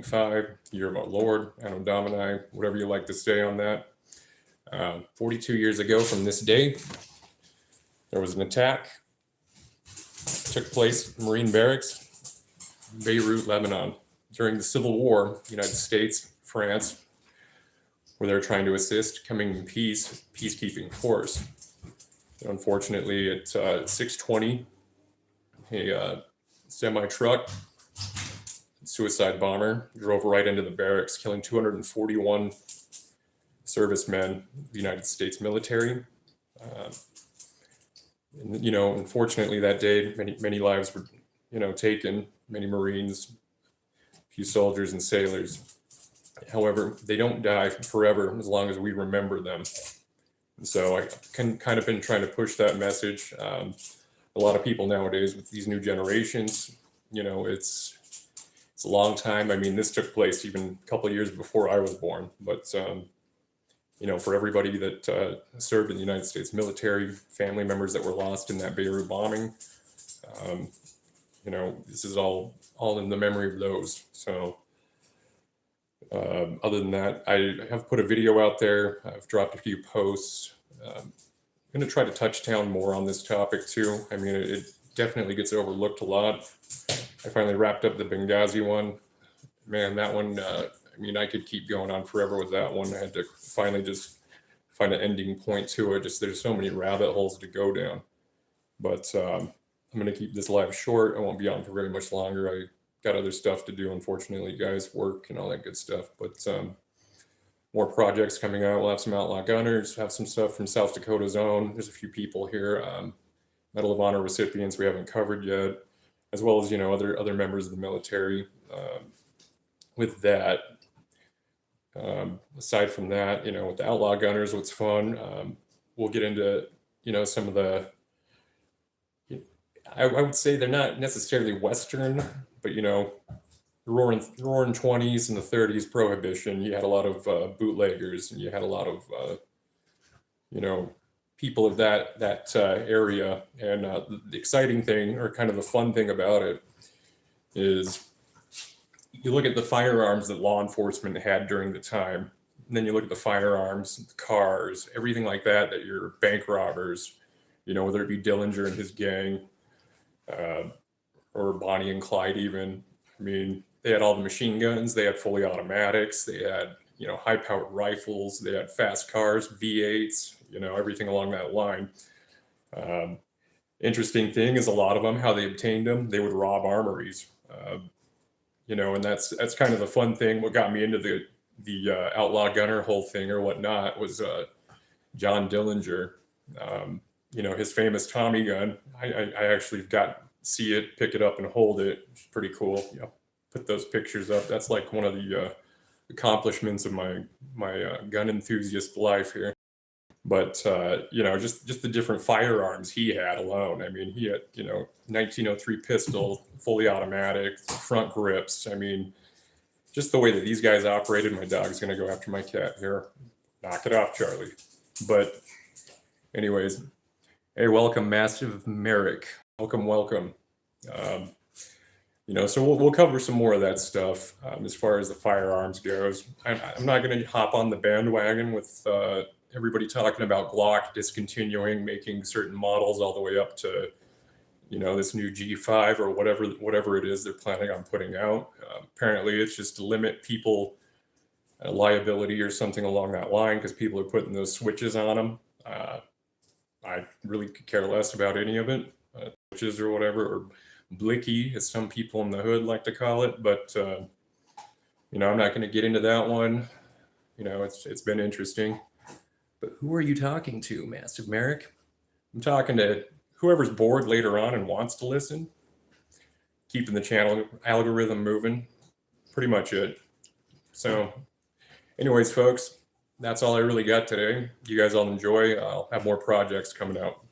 2025, year of our Lord, Anno Domini, whatever you like to say on that. 42 years ago from this day, there was an attack. Took place at Marine Barracks, Beirut, Lebanon. During the Civil War, the United States, France, where they're trying to assist coming in peacekeeping force. Unfortunately, at 6:20, a semi-truck suicide bomber drove right into the barracks, killing 241 servicemen of the United States military. Unfortunately, that day, many lives were, taken, many Marines, a few soldiers and sailors. However, they don't die forever as long as we remember them. And so I kind of been trying to push that message. A lot of people nowadays with these new generations, it's a long time. I mean, this took place even a couple of years before I was born, but for everybody that served in the United States military, family members that were lost in that Beirut bombing, this is all in the memory of those. So other than that, I have put a video out there. I've dropped a few posts. I'm going to try to touch down more on this topic too. I mean, it definitely gets overlooked a lot. I finally wrapped up the Benghazi one. Man, that one, I could keep going on forever with that one. I had to finally just find an ending point to it. There's so many rabbit holes to go down. But I'm going to keep this live short. I won't be on for very much longer. I got other stuff to do, unfortunately, guys, work and all that good stuff. But more projects coming out. We'll have some Outlaw Gunners, have some stuff from South Dakota's own. There's a few people here, Medal of Honor recipients we haven't covered yet, as well as, other members of the military. With that, aside from that, with the Outlaw Gunners, what's fun, we'll get into, some of the, I would say they're not necessarily Western, but, the roaring 20s and the 30s prohibition, you had a lot of bootleggers, and you had a lot of, people of that area. And the exciting thing, or kind of the fun thing about it, is you look at the firearms that law enforcement had during the time, and then you look at the firearms, the cars, everything like that your bank robbers, whether it be Dillinger and his gang, or Bonnie and Clyde even. I mean, they had all the machine guns, they had fully automatics, they had, high-powered rifles, they had fast cars, V8s, everything along that line. Interesting thing is a lot of them, how they obtained them, they would rob armories. And that's kind of the fun thing. What got me into the Outlaw Gunner whole thing or whatnot was John Dillinger. His famous Tommy gun. I actually got to see it, pick it up, and hold it. It's pretty cool. Put those pictures up. That's like one of the accomplishments of my gun enthusiast life here. But just the different firearms he had alone. I mean, he had 1903 pistol, fully automatic, front grips. I mean, just the way that these guys operated. My dog's gonna go after my cat here. Knock it off, Charlie. But anyways, hey, welcome, Massive Merrick. Welcome. So we'll cover some more of that stuff as far as the firearms goes. I'm not going to hop on the bandwagon with everybody talking about Glock discontinuing, making certain models all the way up to, this new G5 or whatever it is they're planning on putting out. Apparently, it's just to limit people liability or something along that line because people are putting those switches on them. I really could care less about any of it, switches or whatever, or blicky, as some people in the hood like to call it. But I'm not going to get into that one. It's been interesting. But who are you talking to, Massive Merrick? I'm talking to whoever's bored later on and wants to listen. Keeping the channel algorithm moving. Pretty much it. So, anyways, folks, that's all I really got today. You guys all enjoy. I'll have more projects coming out.